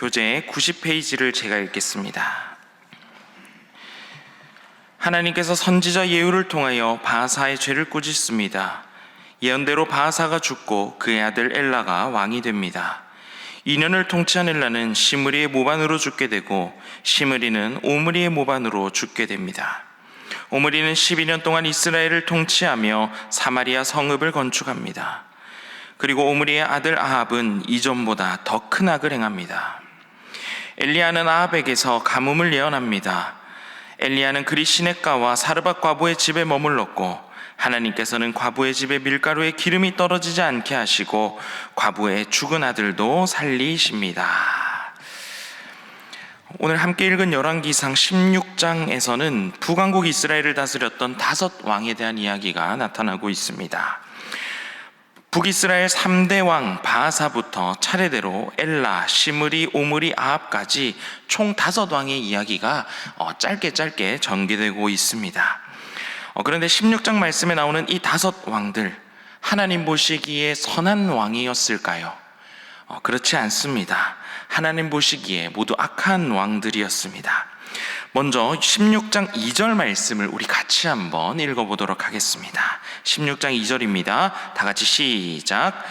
교재 90페이지를 제가 읽겠습니다. 하나님께서 선지자 예후를 통하여 바하사의 죄를 꾸짖습니다. 예언대로 바하사가 죽고 그의 아들 엘라가 왕이 됩니다. 2년을 통치한 엘라는 시므리의 모반으로 죽게 되고 시므리는 오므리의 모반으로 죽게 됩니다. 오므리는 12년 동안 이스라엘을 통치하며 사마리아 성읍을 건축합니다. 그리고 오므리의 아들 아합은 이전보다 더 큰 악을 행합니다. 엘리야는 아합에게서 가뭄을 예언합니다. 엘리야는 그리 시냇가와 사르밧 과부의 집에 머물렀고 하나님께서는 과부의 집에 밀가루에 기름이 떨어지지 않게 하시고 과부의 죽은 아들도 살리십니다. 오늘 함께 읽은 열왕기상 16장에서는 북왕국 이스라엘을 다스렸던 5 왕에 대한 이야기가 나타나고 있습니다. 북이스라엘 3대 왕 바하사부터 차례대로 엘라, 시므리, 오므리, 아합까지 총 5왕의 이야기가 짧게 전개되고 있습니다. 그런데 16장 말씀에 나오는 이 5 왕들, 하나님 보시기에 선한 왕이었을까요? 그렇지 않습니다. 하나님 보시기에 모두 악한 왕들이었습니다. 먼저 16장 2절 말씀을 우리 같이 한번 읽어보도록 하겠습니다. 16장 2절입니다. 다 같이 시작.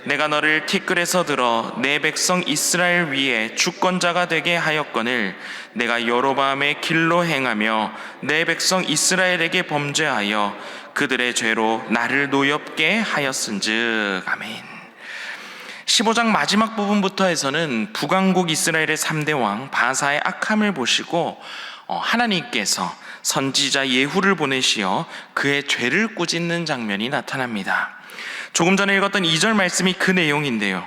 내가 너를 티끌에서 들어 내 백성 이스라엘 위에 주권자가 되게 하였거늘 내가 여로보암의 길로 행하며 내 백성 이스라엘에게 범죄하여 그들의 죄로 나를 노엽게 하였은즉. 아멘. 15장 마지막 부분부터 해서는 북왕국 이스라엘의 3대 왕 바하사의 악함을 보시고 하나님께서 선지자 예후를 보내시어 그의 죄를 꾸짖는 장면이 나타납니다. 조금 전에 읽었던 2절 말씀이 그 내용인데요.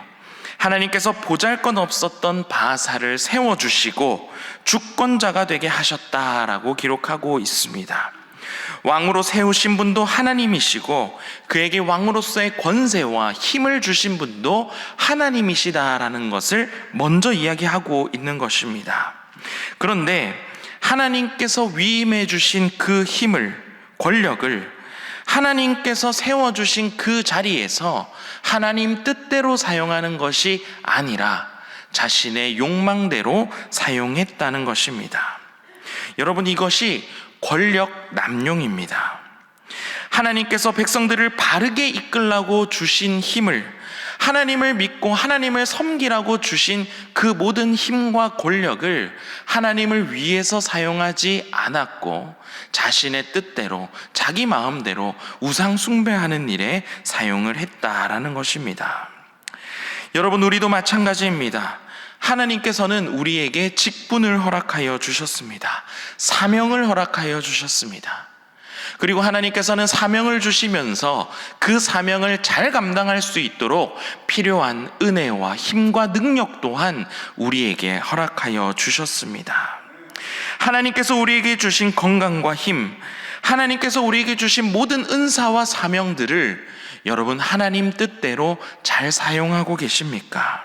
하나님께서 보잘것없었던 바하사를 세워주시고 주권자가 되게 하셨다라고 기록하고 있습니다. 왕으로 세우신 분도 하나님이시고 그에게 왕으로서의 권세와 힘을 주신 분도 하나님이시다라는 것을 먼저 이야기하고 있는 것입니다. 그런데 하나님께서 위임해 주신 그 힘을, 권력을 하나님께서 세워주신 그 자리에서 하나님 뜻대로 사용하는 것이 아니라 자신의 욕망대로 사용했다는 것입니다. 여러분, 이것이 권력 남용입니다. 하나님께서 백성들을 바르게 이끌라고 주신 힘을, 하나님을 믿고 하나님을 섬기라고 주신 그 모든 힘과 권력을 하나님을 위해서 사용하지 않았고 자신의 뜻대로 자기 마음대로 우상 숭배하는 일에 사용을 했다라는 것입니다. 여러분, 우리도 마찬가지입니다. 하나님께서는 우리에게 직분을 허락하여 주셨습니다. 사명을 허락하여 주셨습니다. 그리고 하나님께서는 사명을 주시면서 그 사명을 잘 감당할 수 있도록 필요한 은혜와 힘과 능력 또한 우리에게 허락하여 주셨습니다. 하나님께서 우리에게 주신 건강과 힘, 하나님께서 우리에게 주신 모든 은사와 사명들을 여러분 하나님 뜻대로 잘 사용하고 계십니까?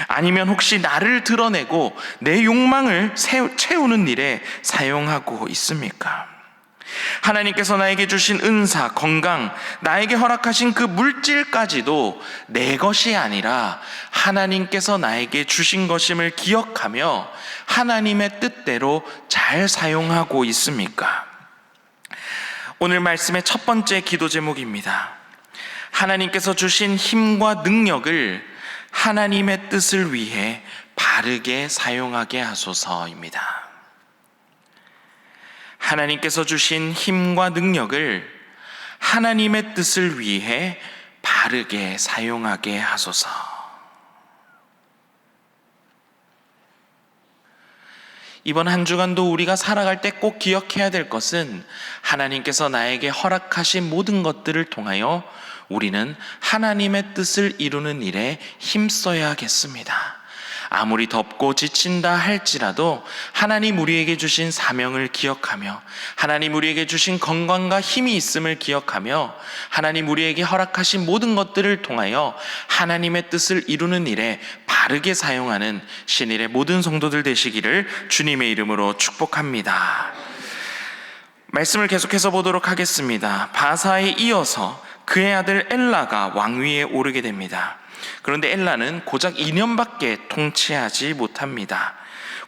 아니면 혹시 나를 드러내고 내 욕망을 채우는 일에 사용하고 있습니까? 하나님께서 나에게 주신 은사, 건강, 나에게 허락하신 그 물질까지도 내 것이 아니라 하나님께서 나에게 주신 것임을 기억하며 하나님의 뜻대로 잘 사용하고 있습니까? 오늘 말씀의 첫 번째 기도 제목입니다. 하나님께서 주신 힘과 능력을 하나님의 뜻을 위해 바르게 사용하게 하소서입니다. 하나님께서 주신 힘과 능력을 하나님의 뜻을 위해 바르게 사용하게 하소서. 이번 한 주간도 우리가 살아갈 때 꼭 기억해야 될 것은 하나님께서 나에게 허락하신 모든 것들을 통하여 우리는 하나님의 뜻을 이루는 일에 힘써야겠습니다. 아무리 덥고 지친다 할지라도 하나님 우리에게 주신 사명을 기억하며 하나님 우리에게 주신 건강과 힘이 있음을 기억하며 하나님 우리에게 허락하신 모든 것들을 통하여 하나님의 뜻을 이루는 일에 바르게 사용하는 신일의 모든 성도들 되시기를 주님의 이름으로 축복합니다. 말씀을 계속해서 보도록 하겠습니다. 바하사에 이어서 그의 아들 엘라가 왕위에 오르게 됩니다. 그런데 엘라는 고작 2년밖에 통치하지 못합니다.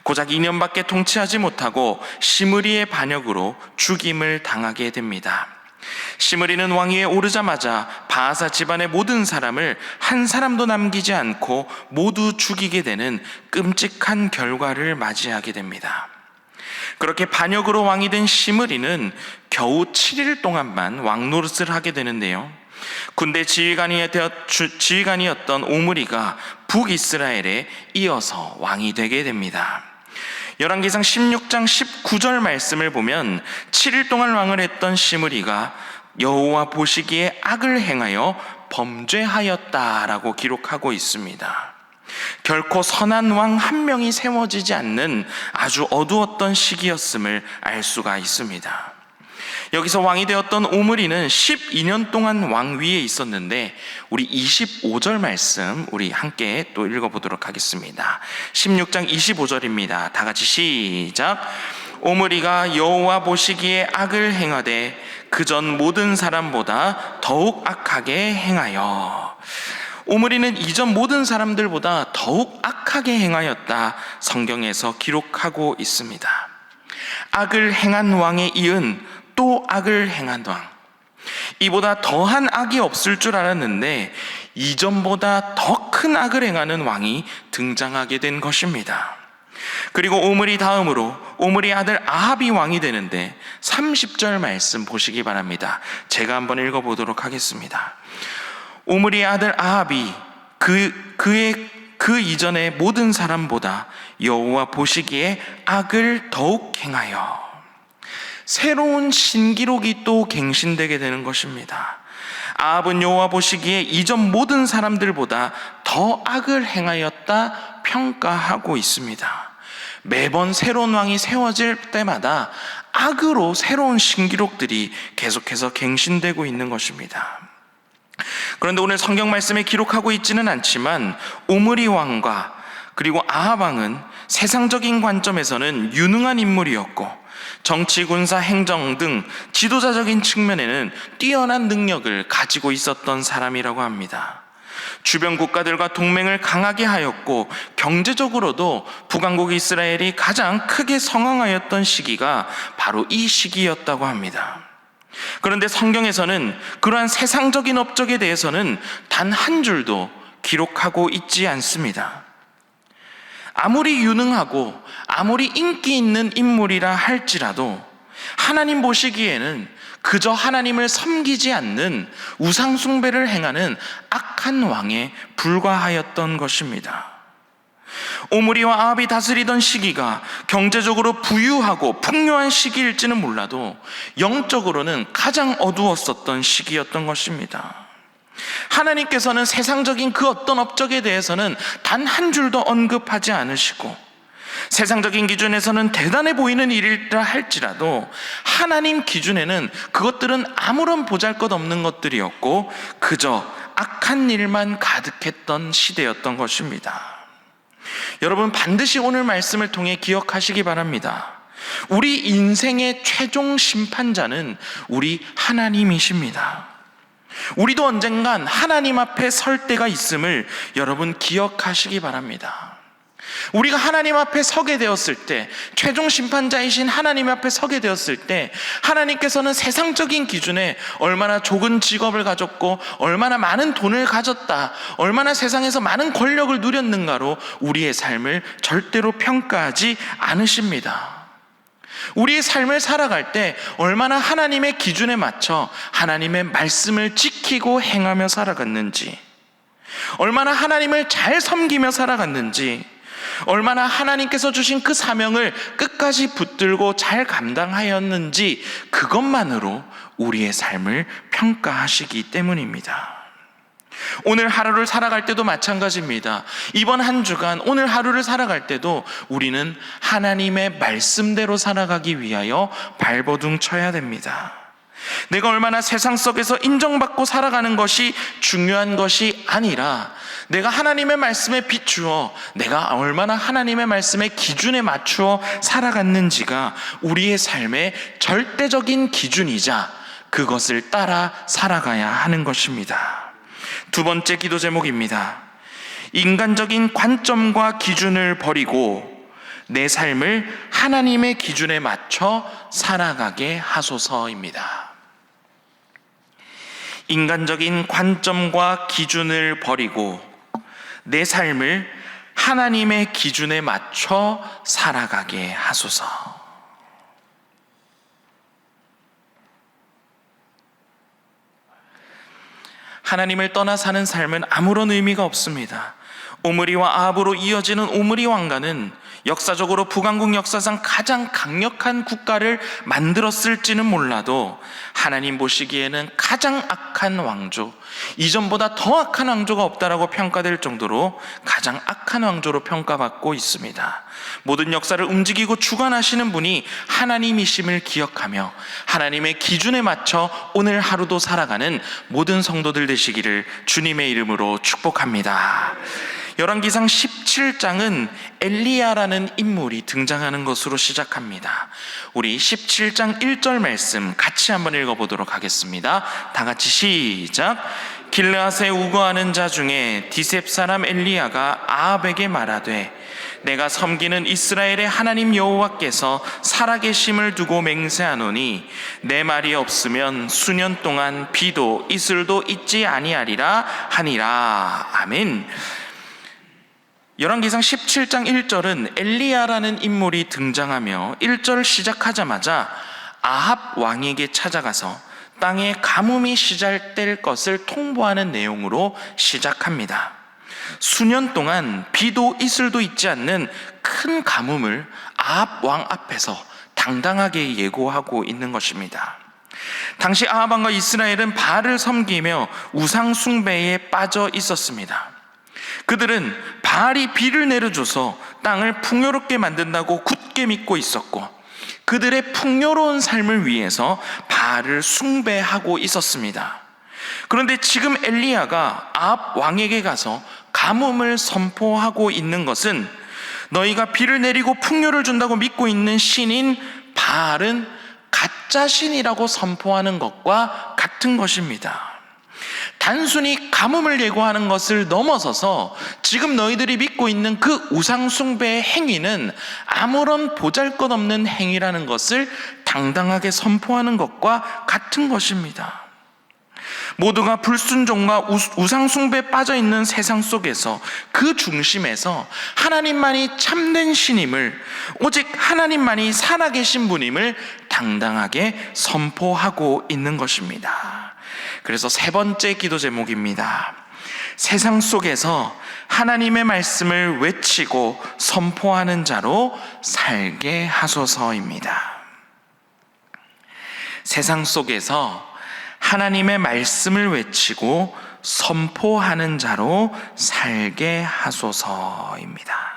고작 2년밖에 통치하지 못하고 시므리의 반역으로 죽임을 당하게 됩니다. 시므리는 왕위에 오르자마자 바하사 집안의 모든 사람을 한 사람도 남기지 않고 모두 죽이게 되는 끔찍한 결과를 맞이하게 됩니다. 그렇게 반역으로 왕이 된 시므리는 겨우 7일 동안만 왕 노릇을 하게 되는데요. 군대 지휘관이었던 오므리가 북이스라엘에 이어서 왕이 되게 됩니다. 열왕기상 16장 19절 말씀을 보면 7일 동안 왕을 했던 시므리가 여호와 보시기에 악을 행하여 범죄하였다라고 기록하고 있습니다. 결코 선한 왕 한 명이 세워지지 않는 아주 어두웠던 시기였음을 알 수가 있습니다. 여기서 왕이 되었던 오므리는 12년 동안 왕 위에 있었는데 우리 25절 말씀 우리 함께 또 읽어보도록 하겠습니다. 16장 25절입니다. 다 같이 시작. 오므리가 여호와 보시기에 악을 행하되 그전 모든 사람보다 더욱 악하게 행하여. 오므리는 이전 모든 사람들보다 더욱 악하게 행하였다 성경에서 기록하고 있습니다. 악을 행한 왕에 이은 또 악을 행한 왕, 이보다 더한 악이 없을 줄 알았는데 이전보다 더 큰 악을 행하는 왕이 등장하게 된 것입니다. 그리고 오므리 다음으로 오므리 아들 아합이 왕이 되는데 30절 말씀 보시기 바랍니다. 제가 한번 읽어보도록 하겠습니다. 오므리 아들 아합이 그 이전의 모든 사람보다 여호와 보시기에 악을 더욱 행하여. 새로운 신기록이 또 갱신되게 되는 것입니다. 아합은 여호와 보시기에 이전 모든 사람들보다 더 악을 행하였다 평가하고 있습니다. 매번 새로운 왕이 세워질 때마다 악으로 새로운 신기록들이 계속해서 갱신되고 있는 것입니다. 그런데 오늘 성경 말씀에 기록하고 있지는 않지만 오므리 왕과 그리고 아합 왕은 세상적인 관점에서는 유능한 인물이었고 정치, 군사, 행정 등 지도자적인 측면에는 뛰어난 능력을 가지고 있었던 사람이라고 합니다. 주변 국가들과 동맹을 강하게 하였고 경제적으로도 북왕국 이스라엘이 가장 크게 성황하였던 시기가 바로 이 시기였다고 합니다. 그런데 성경에서는 그러한 세상적인 업적에 대해서는 단 한 줄도 기록하고 있지 않습니다. 아무리 유능하고 아무리 인기 있는 인물이라 할지라도 하나님 보시기에는 그저 하나님을 섬기지 않는 우상 숭배를 행하는 악한 왕에 불과하였던 것입니다. 오므리와 아합이 다스리던 시기가 경제적으로 부유하고 풍요한 시기일지는 몰라도 영적으로는 가장 어두웠었던 시기였던 것입니다. 하나님께서는 세상적인 그 어떤 업적에 대해서는 단 한 줄도 언급하지 않으시고 세상적인 기준에서는 대단해 보이는 일이라 할지라도 하나님 기준에는 그것들은 아무런 보잘것없는 것들이었고 그저 악한 일만 가득했던 시대였던 것입니다. 여러분 반드시 오늘 말씀을 통해 기억하시기 바랍니다. 우리 인생의 최종 심판자는 우리 하나님이십니다. 우리도 언젠간 하나님 앞에 설 때가 있음을 여러분 기억하시기 바랍니다. 우리가 하나님 앞에 서게 되었을 때, 최종 심판자이신 하나님 앞에 서게 되었을 때 하나님께서는 세상적인 기준에 얼마나 좋은 직업을 가졌고 얼마나 많은 돈을 가졌다, 얼마나 세상에서 많은 권력을 누렸는가로 우리의 삶을 절대로 평가하지 않으십니다. 우리의 삶을 살아갈 때 얼마나 하나님의 기준에 맞춰 하나님의 말씀을 지키고 행하며 살아갔는지, 얼마나 하나님을 잘 섬기며 살아갔는지, 얼마나 하나님께서 주신 그 사명을 끝까지 붙들고 잘 감당하였는지 그것만으로 우리의 삶을 평가하시기 때문입니다. 오늘 하루를 살아갈 때도 마찬가지입니다. 이번 한 주간 오늘 하루를 살아갈 때도 우리는 하나님의 말씀대로 살아가기 위하여 발버둥 쳐야 됩니다. 내가 얼마나 세상 속에서 인정받고 살아가는 것이 중요한 것이 아니라 내가 하나님의 말씀에 비추어 내가 얼마나 하나님의 말씀의 기준에 맞추어 살아갔는지가 우리의 삶의 절대적인 기준이자 그것을 따라 살아가야 하는 것입니다. 두 번째 기도 제목입니다. 인간적인 관점과 기준을 버리고 내 삶을 하나님의 기준에 맞춰 살아가게 하소서입니다. 인간적인 관점과 기준을 버리고 내 삶을 하나님의 기준에 맞춰 살아가게 하소서. 하나님을 떠나 사는 삶은 아무런 의미가 없습니다. 오므리와 아합으로 이어지는 오므리 왕가는 역사적으로 북왕국 역사상 가장 강력한 국가를 만들었을지는 몰라도 하나님 보시기에는 가장 악한 왕조, 이전보다 더 악한 왕조가 없다라고 평가될 정도로 가장 악한 왕조로 평가받고 있습니다. 모든 역사를 움직이고 주관하시는 분이 하나님이심을 기억하며 하나님의 기준에 맞춰 오늘 하루도 살아가는 모든 성도들 되시기를 주님의 이름으로 축복합니다. 열왕기상 17장은 엘리야라는 인물이 등장하는 것으로 시작합니다. 우리 17장 1절 말씀 같이 한번 읽어보도록 하겠습니다. 다 같이 시작. 길르앗에 우거하는 자 중에 디셉 사람 엘리야가 아합에게 말하되 내가 섬기는 이스라엘의 하나님 여호와께서 살아계심을 두고 맹세하노니 내 말이 없으면 수년 동안 비도 이슬도 있지 아니하리라 하니라. 아멘. 열왕기상 17장 1절은 엘리야라는 인물이 등장하며 1절 시작하자마자 아합 왕에게 찾아가서 땅에 가뭄이 시작될 것을 통보하는 내용으로 시작합니다. 수년 동안 비도 이슬도 있지 않는 큰 가뭄을 아합 왕 앞에서 당당하게 예고하고 있는 것입니다. 당시 아합 왕과 이스라엘은 바알을 섬기며 우상 숭배에 빠져 있었습니다. 그들은 바알이 비를 내려줘서 땅을 풍요롭게 만든다고 굳게 믿고 있었고 그들의 풍요로운 삶을 위해서 바알을 숭배하고 있었습니다. 그런데 지금 엘리야가 아합 왕에게 가서 가뭄을 선포하고 있는 것은 너희가 비를 내리고 풍요를 준다고 믿고 있는 신인 바알은 가짜 신이라고 선포하는 것과 같은 것입니다. 단순히 가뭄을 예고하는 것을 넘어서서 지금 너희들이 믿고 있는 그 우상 숭배의 행위는 아무런 보잘것없는 행위라는 것을 당당하게 선포하는 것과 같은 것입니다. 모두가 불순종과 우상 숭배에 빠져 있는 세상 속에서 그 중심에서 하나님만이 참된 신임을, 오직 하나님만이 살아계신 분임을 당당하게 선포하고 있는 것입니다. 그래서 세 번째 기도 제목입니다. 세상 속에서 하나님의 말씀을 외치고 선포하는 자로 살게 하소서입니다. 세상 속에서 하나님의 말씀을 외치고 선포하는 자로 살게 하소서입니다.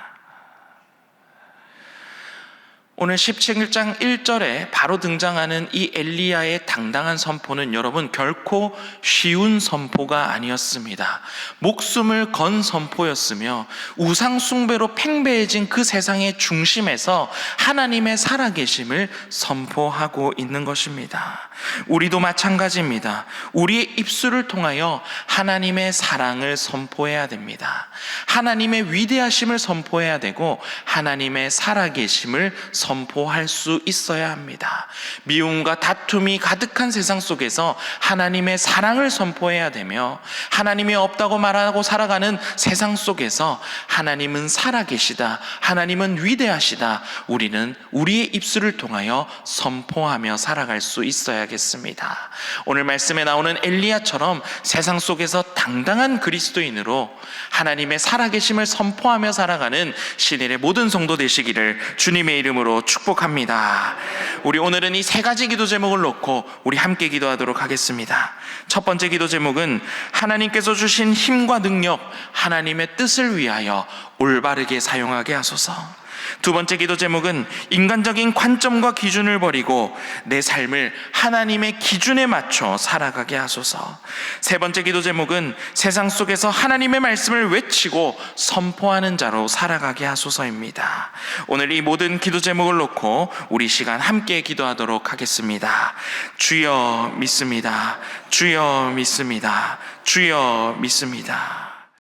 오늘 17장 1절에 바로 등장하는 이 엘리야의 당당한 선포는 여러분 결코 쉬운 선포가 아니었습니다. 목숨을 건 선포였으며 우상 숭배로 팽배해진 그 세상의 중심에서 하나님의 살아계심을 선포하고 있는 것입니다. 우리도 마찬가지입니다. 우리의 입술을 통하여 하나님의 사랑을 선포해야 됩니다. 하나님의 위대하심을 선포해야 되고 하나님의 살아계심을 선포할 수 있어야 합니다. 미움과 다툼이 가득한 세상 속에서 하나님의 사랑을 선포해야 되며 하나님이 없다고 말하고 살아가는 세상 속에서 하나님은 살아계시다, 하나님은 위대하시다, 우리는 우리의 입술을 통하여 선포하며 살아갈 수 있어야겠습니다. 오늘 말씀에 나오는 엘리야처럼 세상 속에서 당당한 그리스도인으로 하나님의 살아계심을 선포하며 살아가는 신일의 모든 성도 되시기를 주님의 이름으로 축복합니다. 우리 오늘은 이 세 가지 기도 제목을 놓고 우리 함께 기도하도록 하겠습니다. 첫 번째 기도 제목은 하나님께서 주신 힘과 능력, 하나님의 뜻을 위하여 올바르게 사용하게 하소서. 두 번째 기도 제목은 인간적인 관점과 기준을 버리고 내 삶을 하나님의 기준에 맞춰 살아가게 하소서. 세 번째 기도 제목은 세상 속에서 하나님의 말씀을 외치고 선포하는 자로 살아가게 하소서입니다. 오늘 이 모든 기도 제목을 놓고 우리 시간 함께 기도하도록 하겠습니다. 주여 믿습니다. 주여 믿습니다. 주여 믿습니다.